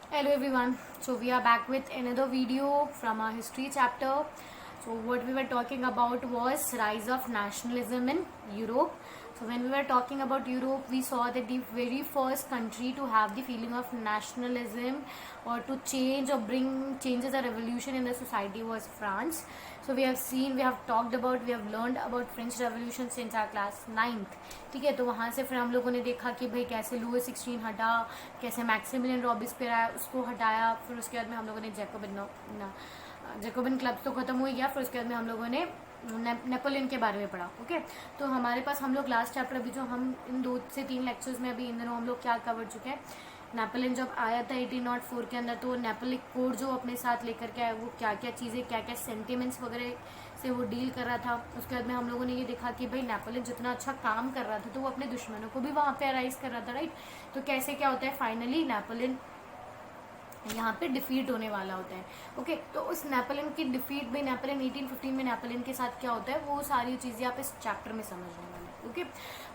Hello everyone. So we are back with another video from our history chapter. So what we were talking about was rise of nationalism in Europe. So when we were talking about Europe, we saw that the very first country to have the feeling of nationalism or to change or bring changes or revolution in the society was France. So we have seen, we have talked about, we have learned about French Revolution since our class 9th. ठीक है, तो वहाँ से फिर हम लोगों ने देखा कि भाई कैसे लुई 16 हटा, कैसे मैक्सिमिलियन रॉबिस्पियर आया, उसको हटाया, फिर उसके बाद में हम लोगों ने जैकोबिन क्लब तो ख़त्म हो गया, फिर उसके बाद में हम लोगों ने नेपोलियन के बारे में पढ़ा. ओके, तो हमारे पास हम लोग लास्ट चैप्टर अभी जो हम इन 2 से 3 लेक्चर्स में अभी इन दिनों हम लोग क्या कवर चुके हैं. नेपोलियन जब आया था 1804 के अंदर, तो नेपोलिक कोड जो अपने साथ लेकर के आया, वो क्या क्या चीज़ें, क्या क्या सेंटिमेंट्स वगैरह से वो डील कर रहा था. उसके बाद में हम लोगों ने ये देखा कि भाई नेपोलियन जितना अच्छा काम कर रहा था तो वो अपने दुश्मनों को भी वहाँ पे अराइज कर रहा था, राइट. तो कैसे क्या होता है, फाइनली नेपोलियन यहाँ पे डिफीट होने वाला होता है. ओके, तो उस नेपोलियन की डिफीट में, नेपोलियन 1815 में नेपोलियन के साथ क्या होता है, वो सारी चीज़ें आप इस चैप्टर में समझने वाले. ओके,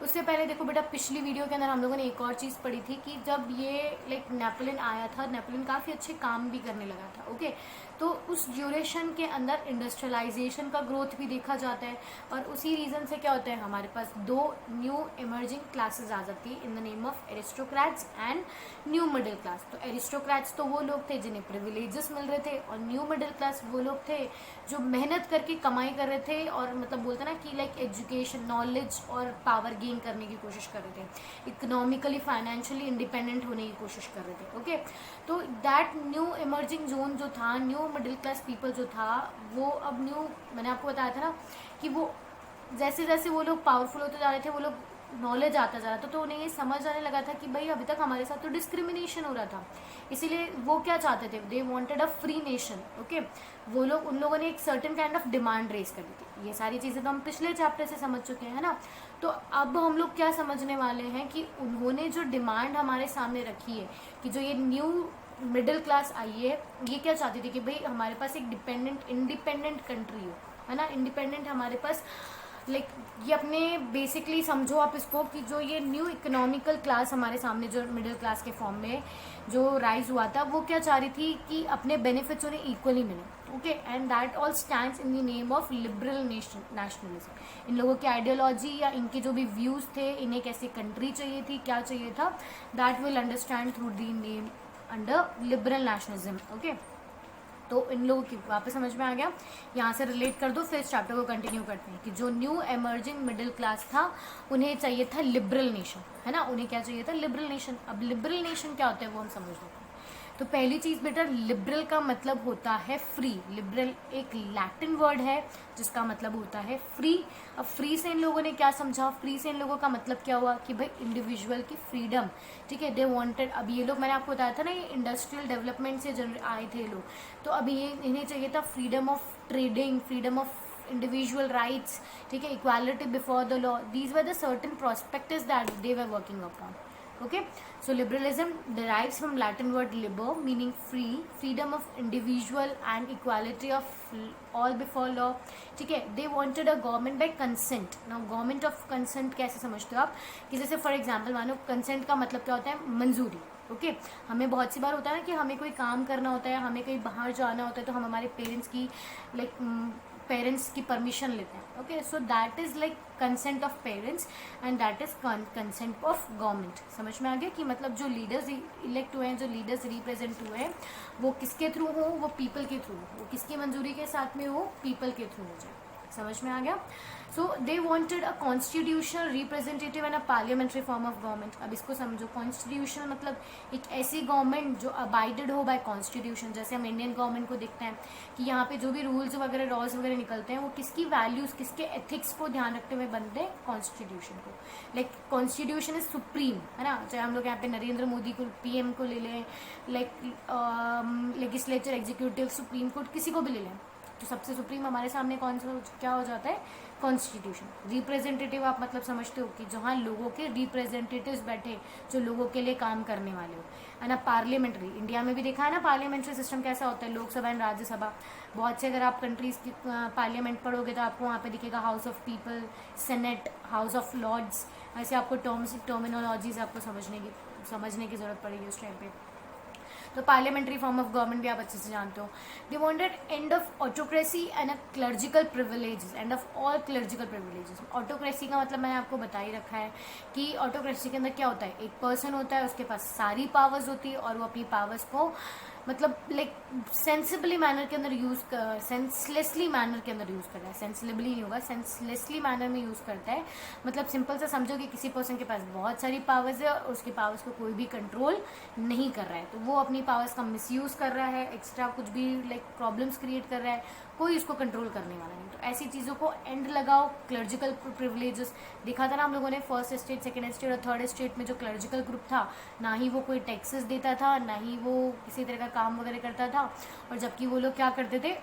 उससे पहले देखो बेटा, पिछली वीडियो के अंदर हम लोगों ने एक और चीज़ पढ़ी थी कि जब ये नेपोलियन आया था, नेपोलियन काफ़ी अच्छे काम भी करने लगा था. ओके, तो उस ड्यूरेशन के अंदर इंडस्ट्रियलाइजेशन का ग्रोथ भी देखा जाता है, और उसी रीज़न से क्या होता है, हमारे पास 2 न्यू इमर्जिंग क्लासेस आ जाती है इन the name of aristocrats and new middle class. तो एरिस्टोक्रेट्स तो वो लोग थे जिन्हें प्रिविलेजेस मिल रहे थे, और न्यू मिडिल क्लास वो लोग थे जो मेहनत करके कमाई कर रहे थे, और मतलब बोलते ना कि लाइक एजुकेशन, नॉलेज और पावर गेन करने की कोशिश कर रहे थे, इकोनॉमिकली फाइनेंशियली इंडिपेंडेंट होने की कोशिश कर रहे थे. ओके, तो दैट न्यू इमर्जिंग जोन जो था, न्यू मिडिल क्लास पीपल जो था, वो अब न्यू, मैंने आपको बताया था ना कि वो जैसे जैसे वो लोग पावरफुल होते जा रहे थे, वो लोग नॉलेज आता जा रहा था, तो उन्हें ये समझ आने लगा था कि भाई अभी तक हमारे साथ तो डिस्क्रिमिनेशन हो रहा था. इसीलिए वो क्या चाहते थे, they wanted a free nation. Okay, वो लोग, उन लोगों ने एक certain kind of demand raise कर दी थी. ये सारी चीज़ें तो हम पिछले चैप्टर से समझ चुके हैं ना. तो अब हम लोग क्या समझने वाले हैं कि उन्होंने जो डिमांड हमारे सामने रखी है कि जो ये न्यू मिडिल क्लास आई है, ये क्या चाहती थी कि भाई हमारे पास एक इंडिपेंडेंट कंट्री हो, है ना. इंडिपेंडेंट हमारे पास लाइक ये अपने बेसिकली समझो आप इसको कि जो ये न्यू इकोनॉमिकल क्लास हमारे सामने जो मिडिल क्लास के फॉर्म में जो राइज हुआ था, वो क्या चाह रही थी कि अपने बेनिफिट्स उन्हें इक्वली मिले. Okay, and that all stands in the name of liberal nationalism. इन लोगों की आइडियोलॉजी या इनके जो भी व्यूज़ थे, इन्हें कैसी कंट्री चाहिए थी, क्या चाहिए था, that will understand through the name under liberal nationalism. Okay, तो इन लोगों की वापस समझ में आ गया, यहाँ से रिलेट कर दो, फिर इस चैप्टर को कंटिन्यू करते हैं कि जो न्यू एमर्जिंग मिडिल क्लास था, उन्हें चाहिए था लिबरल नेशन, है ना. उन्हें क्या चाहिए था, लिबरल नेशन. अब लिबरल नेशन क्या होता है वो हम समझ लेते हैं. तो पहली चीज़ बेटा, लिबरल का मतलब होता है फ्री. लिबरल एक लैटिन वर्ड है जिसका मतलब होता है फ्री. अब फ्री से इन लोगों ने क्या समझा, फ्री से इन लोगों का मतलब क्या हुआ कि भाई इंडिविजुअल की फ्रीडम. ठीक है, दे वांटेड, अब ये लोग, मैंने आपको बताया था ना, ये इंडस्ट्रियल डेवलपमेंट से आए थे लोग, तो अभी ये इन्हें चाहिए था freedom of trading, freedom of individual rights. ठीक है, equality before the law. These were the certain prospectives that they were working upon. Okay, so liberalism derives from Latin word liber, meaning free, freedom of individual and equality of all before law. ठीक है, they wanted a government by consent. Now government of consent कैसे समझते हो आप, कि जैसे for example मानो consent का मतलब क्या होता है, मंजूरी. ओके, हमें बहुत सी बार होता है ना कि हमें कोई काम करना होता है, हमें कहीं बाहर जाना होता है, तो हम हमारे पेरेंट्स की पेरेंट्स की परमिशन लेते हैं. Okay, so that is like consent of parents and that is consent of government. समझ में आ गया कि मतलब जो लीडर्स इलेक्ट हुए हैं, जो लीडर्स रिप्रेजेंट हुए हैं, वो किसके थ्रू हो, वो पीपल के थ्रू हो, वो किसकी मंजूरी के साथ में हो, पीपल के थ्रू हो जाए. समझ में आ गया. So they wanted a constitutional representative and a parliamentary form of government. अब इसको समझो, कॉन्स्टिट्यूशन मतलब एक ऐसी गवर्नमेंट जो अबाइडेड हो बाय कॉन्स्टिट्यूशन. जैसे हम इंडियन गवर्नमेंट को देखते हैं कि यहाँ पे जो भी रूल्स वगैरह, लॉज वगैरह निकलते हैं, वो किसकी वैल्यूज़, किसके एथिक्स को ध्यान रखते हुए बनते हैं, कॉन्स्टिट्यूशन को. लाइक कॉन्स्टिट्यूशन इज सुप्रीम, है ना. चाहे हम लोग यहाँ पे नरेंद्र मोदी को, पीएम को ले लें, like legislature, executive, supreme court, किसी को भी ले लें, तो सबसे सुप्रीम हमारे सामने कौन सा क्या हो जाता है, कॉन्स्टिट्यूशन. रिप्रेजेंटेटिव आप मतलब समझते हो कि जहाँ लोगों के रिप्रेजेंटेटिव्स बैठे, जो लोगों के लिए काम करने वाले हो, है ना. पार्लियामेंट्री, इंडिया में भी देखा है ना पार्लियामेंट्री सिस्टम कैसा होता है, लोकसभा एंड राज्यसभा. बहुत से अगर आप कंट्रीज की पार्लियामेंट पढ़ोगे तो आपको वहाँ पे दिखेगा house of people, senate, house of lords. ऐसे आपको टर्मिनोलॉजीज आपको समझने की ज़रूरत पड़ेगी उस टाइम पे. तो पार्लियामेंट्री फॉर्म ऑफ गवर्नमेंट भी आप अच्छे से जानते हो. They wanted end of autocracy and a clerical privileges, end of all clerical privileges. Autocracy का मतलब मैंने आपको बता ही रखा है कि ऑटोक्रेसी के अंदर क्या होता है, एक पर्सन होता है, उसके पास सारी पावर्स होती है और वो अपनी पावर्स को मतलब लाइक सेंसिबली मैनर के अंदर यूज कर, सेंसलेसली मैनर के अंदर यूज करता है. सेंसिबली नहीं होगा, सेंसलेसली मैनर में यूज करता है. मतलब सिंपल सा समझो कि किसी पर्सन के पास बहुत सारी पावर्स है और उसकी पावर्स को कोई भी कंट्रोल नहीं कर रहा है, तो वो अपनी पावर्स का मिसयूज कर रहा है, एक्स्ट्रा कुछ भी लाइक प्रॉब्लम्स क्रिएट कर रहा है, कोई उसको कंट्रोल करने वाला नहीं. तो ऐसी चीज़ों को एंड लगाओ. क्लर्जिकल प्रिविलेजेस देखा था ना हम लोगों ने, फर्स्ट स्टेट, सेकेंड स्टेट और थर्ड स्टेट में जो क्लर्जिकल ग्रुप था, ना ही वो कोई टैक्सेस देता था, ना ही वो किसी तरह का काम वगैरह करता था. और जबकि वो लोग क्या करते थे,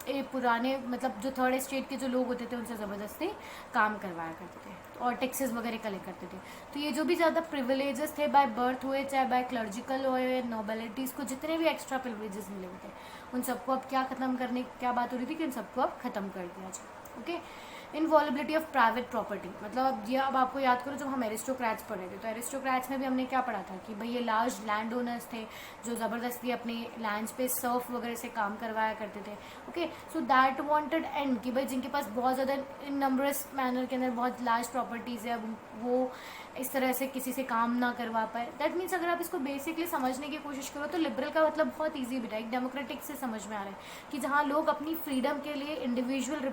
ये पुराने मतलब जो थर्ड स्टेट के जो लोग होते थे उनसे ज़बरदस्ती काम करवाया करते थे और टैक्सेस वगैरह कलेक्ट करते थे. तो ये जो भी ज़्यादा प्रिविलेजेस थे बाय बर्थ हुए, चाहे बाय क्लर्जिकल हुए, नोबेलिटीज़ को जितने भी एक्स्ट्रा प्रिविलेजेस मिले हुए थे, उन सबको अब क्या ख़त्म करने, क्या बात हो रही थी कि उन सबको अब ख़त्म कर दिया जाए. ओके. इनवॉलेबिलिटी ऑफ प्राइवेट प्रॉपर्टी, मतलब अब आपको याद करो जब हम एरिस्टोक्रेट्स पढ़े थे, तो एरिस्टोक्रेट्स में भी हमने क्या पढ़ा था कि भाई ये लार्ज लैंड ओनर्स थे जो ज़बरदस्ती अपने लैंड्स पे सर्फ वगैरह से काम करवाया करते थे. Okay. So that wanted and कि भाई जिनके पास बहुत ज़्यादा इन नंबरस मैनर के अंदर बहुत लार्ज प्रॉपर्टीज़ है, वो इस तरह से किसी से काम ना करवा पाए. दैट मीन्स अगर आप इसको बेसिकली समझने की कोशिश करो तो लिबरल का मतलब बहुत ईजी बेटा, एक डेमोक्रेटिक से समझ में आ रहा है कि जहाँ लोग अपनी फ्रीडम के लिए इंडिविजुअल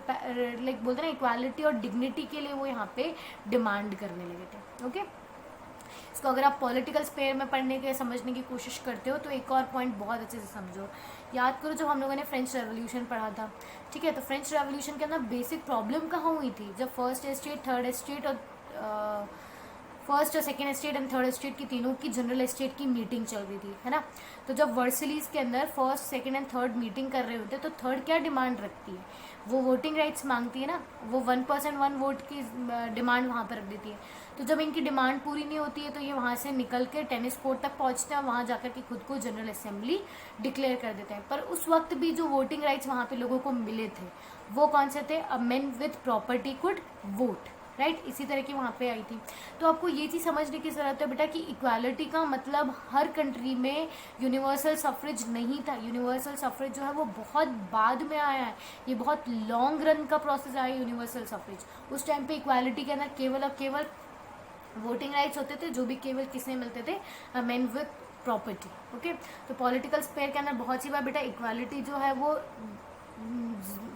लाइक बोलते हैं ना इक्वालिटी और डिग्निटी के लिए वो यहाँ पे डिमांड करने लगे थे. ओके. इसको अगर आप पॉलिटिकल स्पेयर में पढ़ने के समझने की कोशिश करते हो तो एक और पॉइंट बहुत अच्छे से समझो. याद करो जब हम लोगों ने फ्रेंच रेवोल्यूशन पढ़ा था, ठीक है, तो फ्रेंच रेवोल्यूशन के अंदर बेसिक प्रॉब्लम कहाँ हुई थी, जब फर्स्ट स्टेट, थर्ड स्टेट और फर्स्ट और second state and third state की तीनों की जनरल स्टेट की मीटिंग चल रही थी, है ना. तो जब वर्सलीज के अंदर first, second and third meeting कर रहे होते तो थर्ड क्या डिमांड रखती है, वो वोटिंग राइट्स मांगती है ना, वो 1% 1 वोट की डिमांड वहाँ पर रख देती है. तो जब इनकी डिमांड पूरी नहीं होती है तो ये वहाँ से निकल के टेनिस कोर्ट तक पहुँचते हैं, वहाँ जाकर के खुद को जनरल असेंबली डिक्लेयर कर देते हैं. पर उस वक्त भी जो वोटिंग राइट्स वहाँ पे लोगों को मिले थे वो कौन से थे, अ main with property could vote, right. इसी तरह की वहाँ पे आई थी. तो आपको ये चीज़ समझने की ज़रूरत है बेटा कि इक्वालिटी का मतलब हर कंट्री में यूनिवर्सल सफरेज नहीं था. यूनिवर्सल सफरेज जो है वो बहुत बाद में आया है, ये बहुत लॉन्ग रन का प्रोसेस आया यूनिवर्सल सफरेज. उस टाइम पे इक्वालिटी के अंदर केवल और केवल वोटिंग राइट्स होते थे जो भी केवल किसने मिलते थे, मेन विथ प्रॉपर्टी. ओके. तो पॉलिटिकल स्पेयर के अंदर बहुत सी बार बेटा इक्वालिटी जो है वो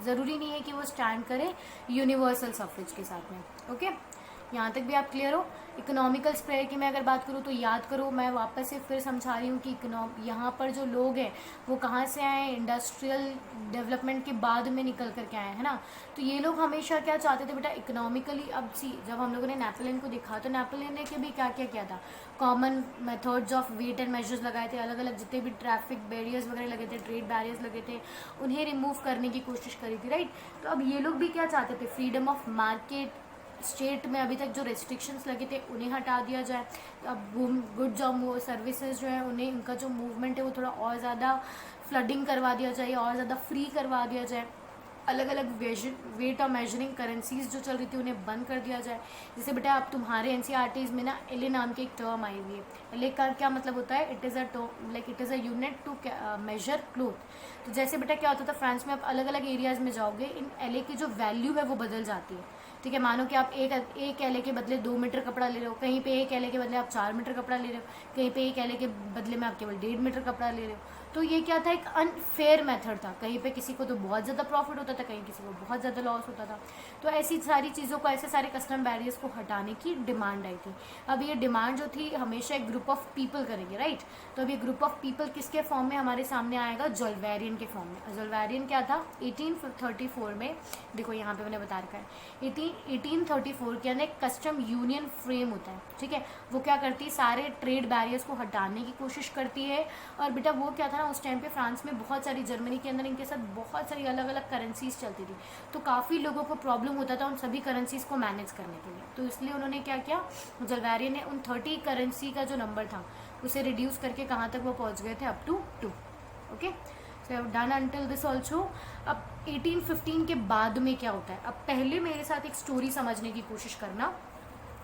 ज़रूरी नहीं है कि वो स्टैंड करे यूनिवर्सल सफरेज के साथ में. ओके. यहाँ तक भी आप क्लियर हो. इकोनॉमिकल स्पेयर की मैं अगर बात करूँ तो याद करो, मैं वापस से फिर समझा रही हूँ कि यहाँ पर जो लोग हैं वो कहाँ से आए, इंडस्ट्रियल डेवलपमेंट के बाद में निकल करके आए, है ना. तो ये लोग हमेशा क्या चाहते थे बेटा, इकोनॉमिकली. अब सी जब हम लोगों ने नेपोलियन को देखा तो नेपोलियन ने भी क्या क्या किया था, common methods of weight and measures लगाए थे, अलग अलग जितने भी ट्रैफिक बैरियर्स वगैरह लगे थे, ट्रेड बैरियर्स लगे थे, उन्हें रिमूव करने की कोशिश करी थी, राइट. तो अब ये लोग भी क्या चाहते थे, फ्रीडम ऑफ मार्केट. स्टेट में अभी तक जो रेस्ट्रिक्शंस लगे थे उन्हें हटा दिया जाए. अब गुड जॉब सर्विसेज जो है उन्हें, उनका जो मूवमेंट है वो थोड़ा और ज़्यादा फ्लडिंग करवा दिया जाए, और ज़्यादा फ्री करवा दिया जाए. अलग अलग वेट और मेजरिंग करेंसीज जो चल रही थी उन्हें बंद कर दिया जाए. जैसे बेटा आप तुम्हारे एनसीईआरटीज में ना एलए नाम की एक टर्म आई हुई है. एलए का क्या मतलब होता है, it is a like it is a unit to measure cloth. तो जैसे बेटा क्या होता था, फ्रांस में आप अलग अलग एरियाज़ में जाओगे, इन एलए की जो वैल्यू है वो बदल जाती है. ठीक है, मानो कि आप एक एलए के बदले 2 मीटर कपड़ा ले रहे हो, कहीं पे एक एलए के बदले आप 4 मीटर कपड़ा ले रहे हो, कहीं पे एक एलए के बदले में आप केवल 1.5 मीटर कपड़ा ले रहे हो. तो ये क्या था, एक अनफेयर मेथड था. कहीं पे किसी को तो बहुत ज़्यादा प्रॉफिट होता था, कहीं किसी को बहुत ज़्यादा लॉस होता था. तो ऐसी सारी चीज़ों को, ऐसे सारे कस्टम बैरियर्स को हटाने की डिमांड आई थी. अब ये डिमांड जो थी हमेशा एक ग्रुप ऑफ पीपल करेंगे, राइट. तो अब ये ग्रुप ऑफ पीपल किसके फॉर्म में हमारे सामने आएगा, जोल्वेरियन के फॉर्म में. जोल्वेरियन क्या था, 1834 में, देखो यहाँ पे मैंने बता रखा है, 1834 के अंदर एक कस्टम यूनियन फ्रेम होता है. ठीक है, वो क्या करती है, सारे ट्रेड बैरियर्स को हटाने की कोशिश करती है. और बेटा वो क्या था ना, उस टाइम पे फ्रांस में बहुत सारी, जर्मनी के अंदर इनके साथ बहुत सारी अलग अलग करेंसीज चलती थी. तो काफ़ी लोगों को प्रॉब्लम होता था उन सभी करेंसीज को मैनेज करने के लिए. तो इसलिए उन्होंने क्या किया, जोल्वेरियन ने उन 30 करेंसी का जो नंबर था उसे रिड्यूस करके कहाँ तक वो पहुँच गए थे, up to 2. Okay, so done until this also. अब 1815 के बाद में क्या होता है, अब पहले मेरे साथ एक स्टोरी समझने की कोशिश करना.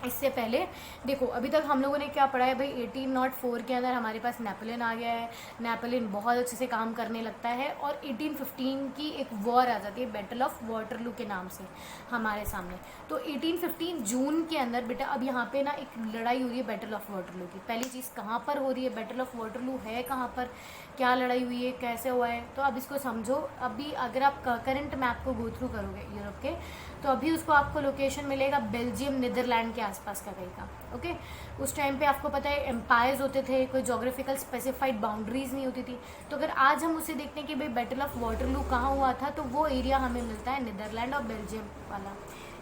इससे पहले देखो अभी तक हम लोगों ने क्या पढ़ा है भाई, 1804 के अंदर हमारे पास नेपोलियन आ गया है। नेपोलियन बहुत अच्छे से काम करने लगता है और 1815 की एक वॉर आ जाती है बैटल ऑफ वाटरलू के नाम से हमारे सामने। तो 1815 जून के अंदर बेटा अब यहाँ पे ना एक लड़ाई हो रही है बैटल ऑफ वाटरलू की। पहली चीज़ कहाँ पर हो रही है, बैटल ऑफ वाटरलू है कहाँ पर, क्या लड़ाई हुई है, कैसे हुआ है, तो अब इसको समझो। अभी अगर आप करंट मैप को गो थ्रू करोगे यूरोप के, तो अभी उसको आपको लोकेशन मिलेगा बेल्जियम नीदरलैंड के आसपास का कहीं का। ओके, उस टाइम पे आपको पता है एम्पायर्स होते थे, कोई जोग्राफिकल स्पेसिफाइड बाउंड्रीज नहीं होती थी। तो अगर आज हम उसे देखते हैं कि भाई बैटल ऑफ वाटरलू कहाँ हुआ था, तो वो एरिया हमें मिलता है नीदरलैंड और बेल्जियम वाला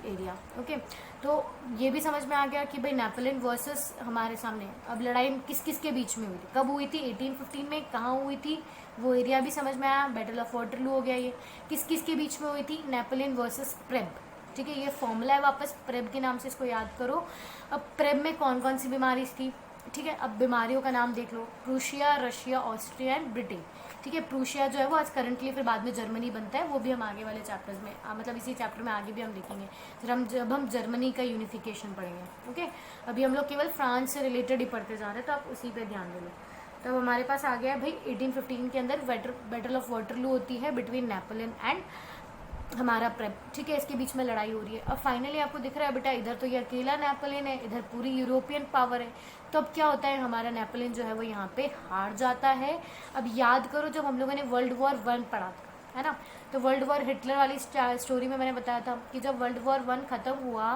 एरिया। ओके, तो ये भी समझ में आ गया कि भाई नेपोलियन वर्सेस हमारे सामने अब लड़ाई किस किस के बीच में हुई थी, कब हुई थी, 1815 में, कहाँ हुई थी, वो एरिया भी समझ में आया। बैटल ऑफ वाटरलू हो गया। ये किस किस के बीच में हुई थी, नेपोलियन वर्सेस प्रेब। ठीक है, ये फॉर्मूला है, वापस प्रेब के नाम से इसको याद करो। अब प्रेब में कौन कौन सी बीमारी थी, ठीक है, अब बीमारियों का नाम देख लो, Prussia, Russia, Austria and Britain. ठीक है, प्रूशिया जो है वो आज करंटली, फिर बाद में जर्मनी बनता है, वो भी हम आगे वाले चैप्टर्स में मतलब इसी चैप्टर में आगे भी हम देखेंगे जब हम जर्मनी का यूनिफिकेशन पढ़ेंगे। ओके, अभी हम लोग केवल फ्रांस से रिलेटेड ही पढ़ते जा रहे हैं, तो आप उसी पे ध्यान दे लो। तब हमारे पास आ गया भाई 1815 के अंदर बैटल ऑफ वाटरलू होती है बिटवीन नेपोलियन एंड हमारा प्रेब। ठीक है, इसके बीच में लड़ाई हो रही है। अब फाइनली आपको दिख रहा है बेटा, इधर तो ये अकेला नेपोलियन है, इधर पूरी यूरोपियन पावर है। तो अब क्या होता है, हमारा नेपोलियन जो है वो यहाँ पे हार जाता है। अब याद करो जब हम लोगों ने वर्ल्ड वॉर 1 पढ़ा था, है ना, तो वर्ल्ड वॉर हिटलर वाली स्टोरी में मैंने बताया था कि जब वर्ल्ड वॉर 1 ख़त्म हुआ,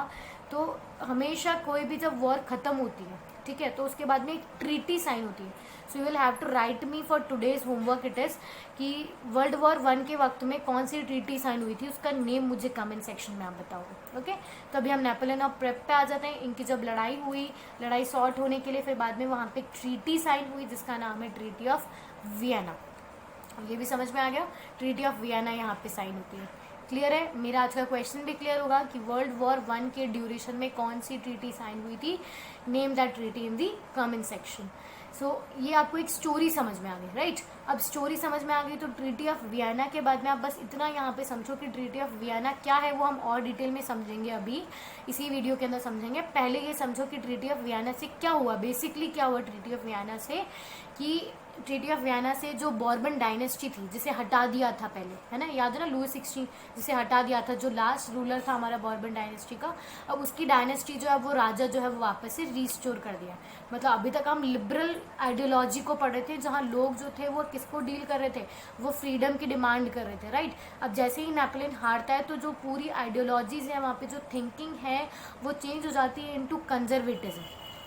तो हमेशा कोई भी जब वॉर ख़त्म होती है, ठीक है, तो उसके बाद में एक ट्रीटी साइन होती है। So you will have to write me for today's homework it is कि वर्ल्ड वॉर 1 के वक्त में कौन सी ट्रीटी साइन हुई थी, उसका नेम मुझे कमेंट सेक्शन में आप बताओगे। ओके, तो अभी हम नेपोलियन और प्रेब पे आ जाते हैं। इनकी जब लड़ाई हुई, लड़ाई सॉर्ट होने के लिए फिर बाद में वहाँ पे एक ट्रीटी साइन हुई जिसका नाम है ट्रीटी ऑफ वियना। ये भी समझ में आ गया, ट्रीटी ऑफ वियना यहाँ पे साइन होती है। क्लियर है, मेरा आज का क्वेश्चन भी क्लियर होगा कि वर्ल्ड वॉर 1 के ड्यूरेशन में कौन सी ट्रीटी साइन हुई थी, name that treaty in the comment section. So ये आपको एक स्टोरी समझ में आ गई, राइट। अब स्टोरी समझ में आ गई तो ट्रीटी ऑफ वियना के बाद में आप बस इतना यहाँ पे समझो कि ट्रीटी ऑफ वियना क्या है, वो हम और डिटेल में समझेंगे, अभी इसी वीडियो के अंदर समझेंगे। पहले ये समझो कि ट्रीटी ऑफ वियना से क्या हुआ, बेसिकली क्या हुआ ट्रीटी ऑफ वियना से, कि ट्रीटी ऑफ वियना से जो बॉर्बन डायनेस्टी थी जिसे हटा दिया था पहले, है ना, याद है ना, लुई 16 जिसे हटा दिया था, जो लास्ट रूलर था हमारा बॉर्बन डायनेस्टी का, अब उसकी डायनेस्टी जो है वो राजा जो है वो वापस से रिस्टोर कर दिया। मतलब अभी तक हम लिबरल आइडियोलॉजी को पढ़ रहे थे, जहाँ लोग जो थे वो किसको डील कर रहे थे, वो फ्रीडम की डिमांड कर रहे थे, राइट। अब जैसे ही नेपोलियन हारता है तो जो पूरी आइडियोलॉजीज है वहाँ पे, जो थिंकिंग है वो चेंज हो जाती है इनटू कंजर्वेटिज्म।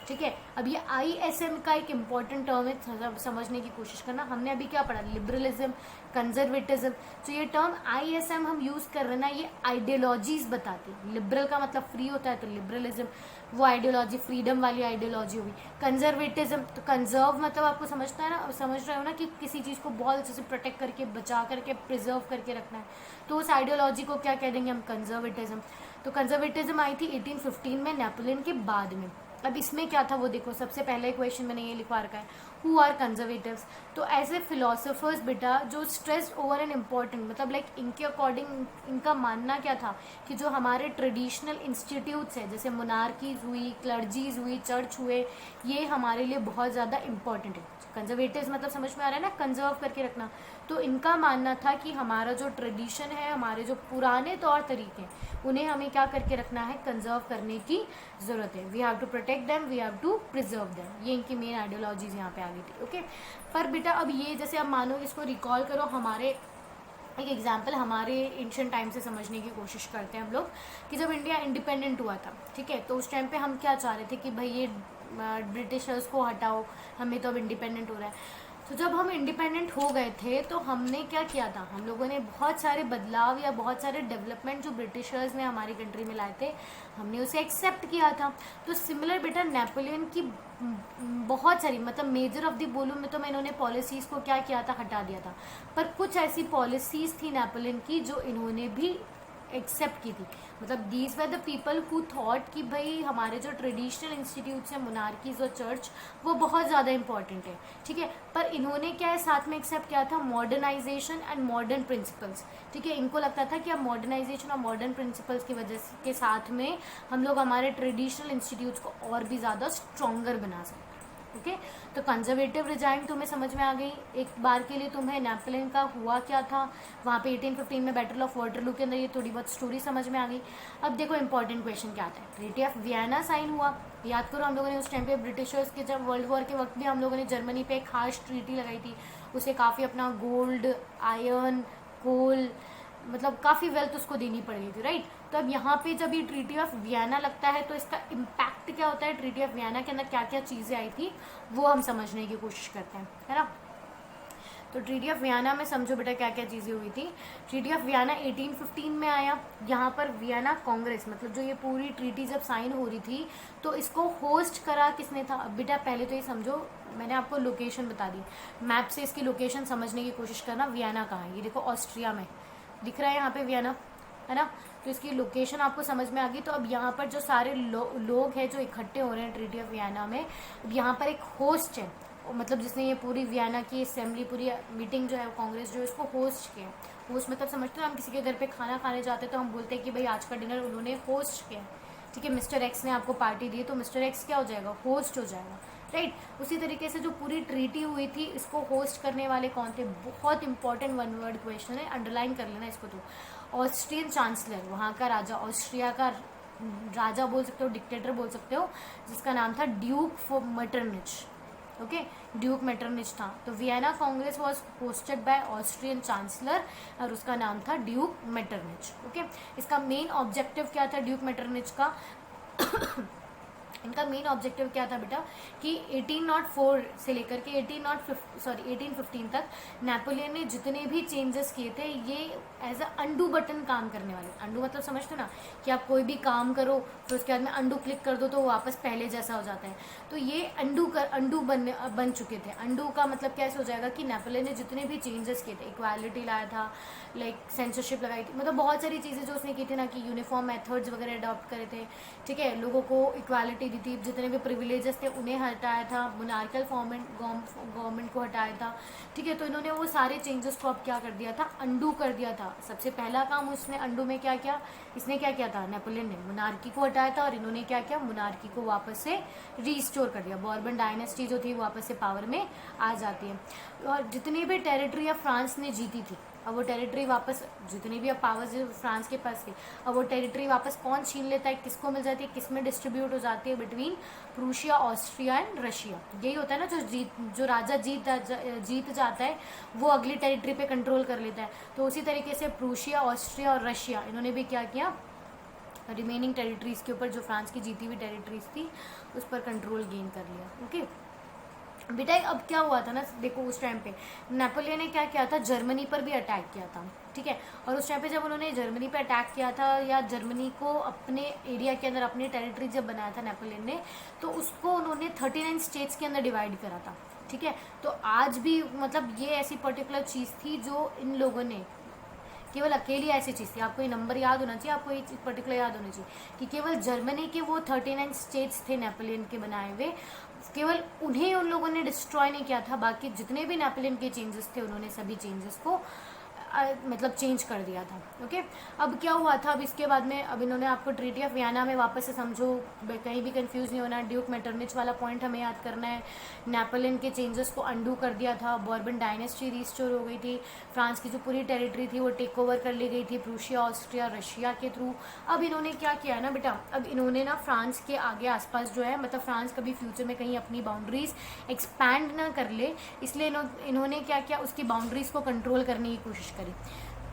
ठीक है, अब ये ISM का एक इम्पॉर्टेंट टर्म है, समझने की कोशिश करना। हमने अभी क्या पढ़ा, लिबरलिज्म, कंजर्वेटिज्म। तो ये टर्म ISM हम यूज़ कर रहे हैं ना, ये आइडियोलॉजीज बताती है। लिबरल का मतलब फ्री होता है, तो लिबरलिज्म वो आइडियोलॉजी, फ्रीडम वाली आइडियोलॉजी होगी। कंजर्वेटिज्म, तो कंजर्व मतलब आपको समझता है ना, समझ रहे हो ना, कि किसी चीज़ को बहुत अच्छे से प्रोटेक्ट करके, बचा करके, प्रिजर्व करके रखना है, तो उस आइडियोलॉजी को क्या कह देंगे हम, कंजर्वेटिज्म। तो कंजर्वेटिज्म आई थी 1815 में नेपोलियन के बाद में। अब इसमें क्या था वो देखो, सबसे पहले क्वेश्चन मैंने ये लिखवा रखा है, हु आर कंजर्वेटिव्स। तो ऐसे फिलोसोफर्स बेटा जो स्ट्रेस ओवर एन इम्पॉर्टेंट, मतलब लाइक इनके अकॉर्डिंग इनका मानना क्या था कि जो हमारे ट्रेडिशनल इंस्टीट्यूट्स हैं, जैसे मोनार्कीज हुई, क्लर्जीज हुई, चर्च हुए, ये हमारे लिए बहुत ज़्यादा इंपॉर्टेंट है। कंजर्वेटिव्स मतलब समझ में आ रहा है ना, कंजर्व करके रखना। तो इनका मानना था कि हमारा जो ट्रेडिशन है, हमारे जो पुराने तौर तरीके हैं, उन्हें हमें क्या करके रखना है, कंजर्व करने की ज़रूरत है। We have to protect them, we have to preserve them. ये इनकी मेन आइडियोलॉजीज यहाँ पे आ गई थी। ओके, पर बेटा अब ये जैसे आप मानो, इसको रिकॉल करो, हमारे एक एग्जाम्पल हमारे एंशिएंट टाइम से समझने की कोशिश करते हैं हम लोग, कि जब इंडिया इंडिपेंडेंट हुआ था, ठीक है, तो उस टाइम पे हम क्या चाह रहे थे कि भाई ये ब्रिटिशर्स को हटाओ, हमें तो अब इंडिपेंडेंट हो रहा है। तो जब हम इंडिपेंडेंट हो गए थे तो हमने क्या किया था, हम लोगों ने बहुत सारे बदलाव या बहुत सारे डेवलपमेंट जो ब्रिटिशर्स ने हमारी कंट्री में लाए थे, हमने उसे एक्सेप्ट किया था। तो सिमिलर बेटा नेपोलियन की बहुत सारी, मतलब मेजर ऑफ द बोलूँ में तो मैं इन्होंने पॉलिसीज़ को क्या किया था, हटा दिया था। पर कुछ ऐसी पॉलिसीज़ थी नेपोलियन की जो इन्होंने भी एक्सेप्ट की थी। मतलब these were the people who thought कि भाई हमारे जो ट्रेडिशनल इंस्टीट्यूट्स हैं, मोनार्कीज और चर्च, वो बहुत ज़्यादा इंपॉर्टेंट है, ठीक है। पर इन्होंने क्या है साथ में एक्सेप्ट किया था, मॉडर्नाइजेशन एंड मॉडर्न प्रिंसिपल्स, ठीक है। इनको लगता था कि अब मॉडर्नाइजेशन और मॉडर्न प्रिंसिपल्स की वजह के साथ में हम लोग हमारे ट्रेडिशनल इंस्टीट्यूट्स को और भी ज़्यादा स्ट्रॉन्गर बना सकते हैं, ओके। तो कंजर्वेटिव रिजाइम तुम्हें समझ में आ गई एक बार के लिए। तुम्हें नेपोलियन का हुआ क्या था वहाँ पे 1815 में बैटल ऑफ वाटरलू के अंदर, ये थोड़ी बहुत स्टोरी समझ में आ गई। अब देखो इंपॉर्टेंट क्वेश्चन क्या आता है। ट्रीटी ऑफ वियना साइन हुआ, याद करो हम लोगों ने उस टाइम पे ब्रिटिशर्स के जब वर्ल्ड वॉर के वक्त भी हम लोगों ने जर्मनी पे एक खास ट्रीटी लगाई थी, उसे काफ़ी अपना गोल्ड, आयरन, कोल, मतलब काफ़ी वेल्थ उसको देनी पड़ गई थी, राइट। तो अब यहाँ पे जब ये ट्रीटी ऑफ वियना लगता है तो इसका इम्पैक्ट क्या होता है, ट्रीटी ऑफ वियना के अंदर क्या क्या चीज़ें आई थी वो हम समझने की कोशिश करते हैं, है ना। तो ट्रीटी ऑफ वियना में समझो बेटा क्या क्या चीज़ें हुई थी। ट्रीटी ऑफ वियना 1815 में आया। यहाँ पर वियना कांग्रेस, मतलब जो ये पूरी ट्रीटी जब साइन हो रही थी तो इसको होस्ट करा किसने था। बेटा पहले तो ये समझो, मैंने आपको लोकेशन बता दी, मैप से इसकी लोकेशन समझने की कोशिश करना। वियना कहाँ है, ये देखो ऑस्ट्रिया में दिख रहा है यहाँ पे वियना, है ना। तो इसकी लोकेशन आपको समझ में आ गई। तो अब यहाँ पर जो सारे लोग हैं जो इकट्ठे हो रहे हैं ट्रीटी ऑफ वियना में, अब यहाँ पर एक होस्ट है, मतलब जिसने ये पूरी वियना की असेंबली, पूरी मीटिंग जो है कांग्रेस जो है इसको होस्ट किया। होस्ट मतलब समझते हो, हम किसी के घर पे खाना खाने जाते हैं तो हम बोलते हैं कि भाई आज का डिनर उन्होंने होस्ट किया, ठीक है। मिस्टर एक्स ने आपको पार्टी दी तो मिस्टर एक्स क्या हो जाएगा, होस्ट हो जाएगा, राइट। उसी तरीके से जो पूरी ट्रीटी हुई थी इसको होस्ट करने वाले कौन थे, बहुत इंपॉर्टेंट वन वर्ड क्वेश्चन है, अंडरलाइन कर लेना इसको। तो ऑस्ट्रियन चांसलर, वहाँ का राजा, ऑस्ट्रिया का राजा बोल सकते हो, डिक्टेटर बोल सकते हो, जिसका नाम था ड्यूक मेटरनिच, ओके, ड्यूक मेटरनिच था। तो Vienna Congress was hosted by Austrian chancellor और उसका नाम था ड्यूक मेटरनिच, ओके। इसका मेन ऑब्जेक्टिव क्या था ड्यूक मेटरनिच का इनका मेन ऑब्जेक्टिव क्या था बेटा कि 1804 से लेकर के 1815 तक नेपोलियन ने जितने भी चेंजेस किए थे ये एज अ अंडू बटन काम करने वाले। अंडू मतलब समझते ना कि आप कोई भी काम करो तो उसके बाद में अंडू क्लिक कर दो तो वापस पहले जैसा हो जाता है। तो ये अंडू बन चुके थे। अंडू का मतलब कैसे हो जाएगा कि नेपोलियन ने जितने भी चेंजेस किए थे, इक्वालिटी लाया था, लाइक सेंसरशिप लगाई थी, मतलब बहुत सारी चीज़ें जो उसने की थी ना, कि यूनिफॉर्म मेथड्स वगैरह अडॉप्ट करे थे, ठीक है, लोगों को इक्वालिटी दी थी, जितने भी प्रिविलेजेस थे उन्हें हटाया था, मोनार्कल गवर्नमेंट को हटाया था, ठीक है। तो इन्होंने वो सारे चेंजेस को अब क्या कर दिया था, अंडू कर दिया था। सबसे पहला काम उसने अंडू में क्या किया, इसने क्या किया था, नेपोलियन ने मोनार्की को हटाया था और इन्होंने क्या किया, मोनार्की को वापस से रीस्टोर कर दिया। बॉर्बन डायनेस्टी जो थी वापस से पावर में आ जाती है। और जितनी भी टेरिटरी ऑफ फ्रांस ने जीती थी, अब वो टेरिटरी वापस, जितनी भी अब पावर्स फ्रांस के पास थी, अब वो टेरिटरी वापस कौन छीन लेता है, किसको मिल जाती है, किस में डिस्ट्रीब्यूट हो जाती है, between Prussia, Austria and Russia. यही होता है ना, जो राजा जीत जाता है वो अगली टेरिटरी पे कंट्रोल कर लेता है। तो उसी तरीके से प्रूशिया, ऑस्ट्रिया और रशिया, इन्होंने भी क्या किया, रिमेनिंग टेरिटरीज के ऊपर, जो फ्रांस की जीती हुई टेरिटरीज थी उस पर कंट्रोल गेन कर लिया, ओके। बेटा अब क्या हुआ था ना, देखो उस टाइम पे नेपोलियन ने क्या किया था, जर्मनी पर भी अटैक किया था, ठीक है। और उस टाइम पे जब उन्होंने जर्मनी पे अटैक किया था, या जर्मनी को अपने एरिया के अंदर अपनी टेरिटरी जब बनाया था नेपोलियन ने, तो उसको उन्होंने 39 स्टेट्स के अंदर डिवाइड करा था, ठीक है। तो आज भी मतलब ये ऐसी पर्टिकुलर चीज़ थी जो इन लोगों ने, केवल अकेली ऐसी चीज़ थी, आपको ये नंबर याद होना चाहिए, आपको ये चीज़ पर्टिकुलर याद होनी चाहिए कि केवल जर्मनी के वो 39 स्टेट्स थे नेपोलियन के बनाए हुए, केवल उन्हें उन लोगों ने डिस्ट्रॉय नहीं किया था, बाकी जितने भी नेपोलियन के चेंजेस थे उन्होंने सभी चेंजेस को मतलब चेंज कर दिया था, ओके। अब क्या हुआ था, अब इसके बाद में अब इन्होंने आपको ट्रीटी ऑफ वियना में वापस से समझो, कहीं भी कंफ्यूज नहीं होना, ड्यूक मेटरनिच वाला पॉइंट हमें याद करना है। नेपोलियन के चेंजेस को अंडू कर दिया था, बॉर्बन डायनेस्टी रिस्टोर हो गई थी, फ्रांस की जो पूरी टेरिटरी थी वो टेक ओवर कर ली गई थी प्रूशिया, ऑस्ट्रिया, रशिया के थ्रू। अब इन्होंने क्या किया ना बेटा, अब इन्होंने ना फ्रांस के आगे आसपास जो है, मतलब फ्रांस कभी फ्यूचर में कहीं अपनी बाउंड्रीज एक्सपैंड ना कर ले, इसलिए इन्होंने क्या किया, उसकी बाउंड्रीज को कंट्रोल करने की कोशिश करी।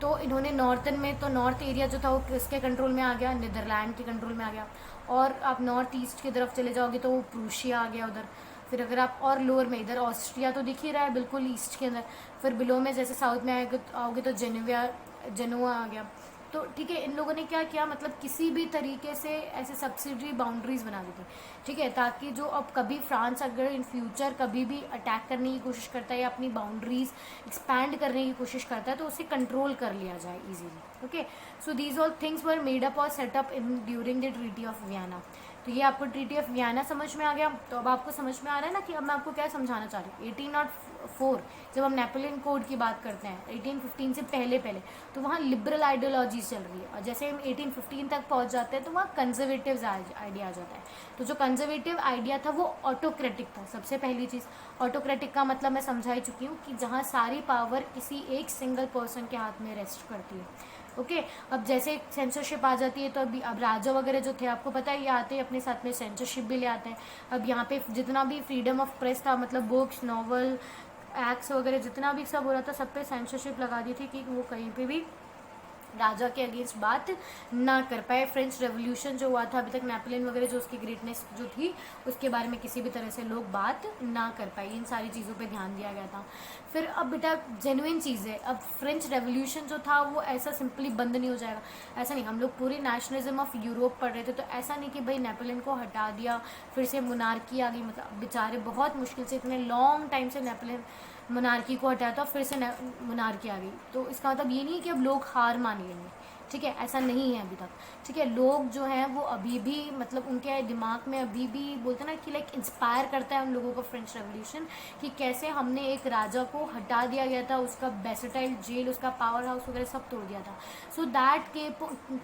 तो इन्होंने नॉर्थन में, तो नॉर्थ एरिया जो था वो किसके कंट्रोल में आ गया, नीदरलैंड के कंट्रोल में आ गया। और आप नॉर्थ ईस्ट की तरफ चले जाओगे तो वो प्रूशिया आ गया उधर। फिर अगर आप और लोअर में, इधर ऑस्ट्रिया तो दिख ही रहा है बिल्कुल ईस्ट के अंदर, फिर बिलो में जैसे साउथ में आओगे तो जेनुआ आ गया, तो ठीक है, इन लोगों ने क्या किया, मतलब किसी भी तरीके से ऐसे सब्सिडरी बाउंड्रीज बना दी थी, ठीक है, ताकि जो अब कभी फ्रांस अगर इन फ्यूचर कभी भी अटैक करने की कोशिश करता है या अपनी बाउंड्रीज एक्सपैंड करने की कोशिश करता है तो उसे कंट्रोल कर लिया जाए easily. Okay, so these all things were made up और setup in during the treaty of Vienna. तो ये आपको ट्रीटी ऑफ वियना समझ में आ गया। तो अब आपको समझ में आ रहा है ना कि अब मैं आपको क्या समझाना चाह रही हूँ। 1804 जब हम नेपोलियन कोड की बात करते हैं, 1815 से पहले तो वहाँ लिबरल आइडियोलॉजीज चल रही है, और जैसे हम 1815 तक पहुँच जाते हैं तो वहाँ कंजर्वेटिव आइडिया आ जाता है। तो जो कंजर्वेटिव आइडिया था वो ऑटोक्रेटिक था। सबसे पहली चीज़, ऑटोक्रेटिक का मतलब मैं समझा ही चुकी हूँ कि जहाँ सारी पावर किसी एक सिंगल पर्सन के हाथ में रेस्ट करती है। ओके, अब जैसे सेंसरशिप आ जाती है तो अब राजा वगैरह जो थे, आपको पता है, ये आते हैं अपने साथ में सेंसरशिप भी ले आते हैं। अब यहाँ पे जितना भी फ्रीडम ऑफ प्रेस था, मतलब बुक्स, नॉवल, एक्ट्स वगैरह जितना भी सब हो रहा था, सब पे सेंसरशिप लगा दी थी कि वो कहीं पे भी राजा के अगेंस्ट बात ना कर पाए। फ्रेंच रेवोल्यूशन जो हुआ था, अभी तक नेपोलियन वगैरह जो उसकी ग्रेटनेस जो थी उसके बारे में किसी भी तरह से लोग बात ना कर पाए, इन सारी चीज़ों पे ध्यान दिया गया था। फिर अब बेटा जेन्युइन चीज़ है, अब फ्रेंच रेवोल्यूशन जो था वो ऐसा सिंपली बंद नहीं हो जाएगा, ऐसा नहीं। हम लोग पूरी नेशनलिज्म ऑफ यूरोप पढ़ रहे थे, तो ऐसा नहीं कि भाई नेपोलियन को हटा दिया फिर से मोनार्की आ गई, मतलब बेचारे बहुत मुश्किल से इतने लॉन्ग टाइम से नेपोलियन मोनार्की को हटाया था, फिर से मोनार्की आ गई। तो इसका मतलब ये नहीं कि अब लोग हार मान लेंगे, ठीक है, ऐसा नहीं है अभी तक, ठीक है। लोग जो हैं वो अभी भी, मतलब उनके दिमाग में अभी भी बोलते ना कि लाइक इंस्पायर करता है उन लोगों को फ्रेंच रेवोल्यूशन, कि कैसे हमने एक राजा को हटा दिया गया था, उसका बेसेटाइल जेल, उसका पावर हाउस वगैरह सब तोड़ दिया था। सो दैट के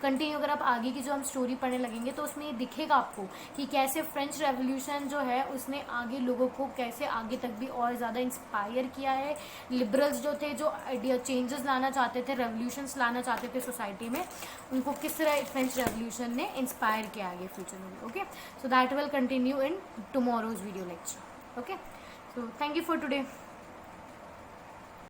कंटिन्यू अगर आप आगे की जो हम स्टोरी पढ़ने लगेंगे तो उसमें ये दिखेगा आपको कि कैसे फ्रेंच रेवोल्यूशन जो है उसने आगे लोगों को कैसे आगे तक भी और ज़्यादा इंस्पायर किया है। लिबरल्स जो थे, जो आइडिया चेंजेस लाना चाहते थे, रेवोल्यूशंस लाना चाहते थे सोसाइटी में, उनको किस तरह फ्रेंच रेवोल्यूशन ने इंस्पायर किया आगे फ्यूचर में। Okay, so that will continue in tomorrow's video lecture. Okay, so thank you for today.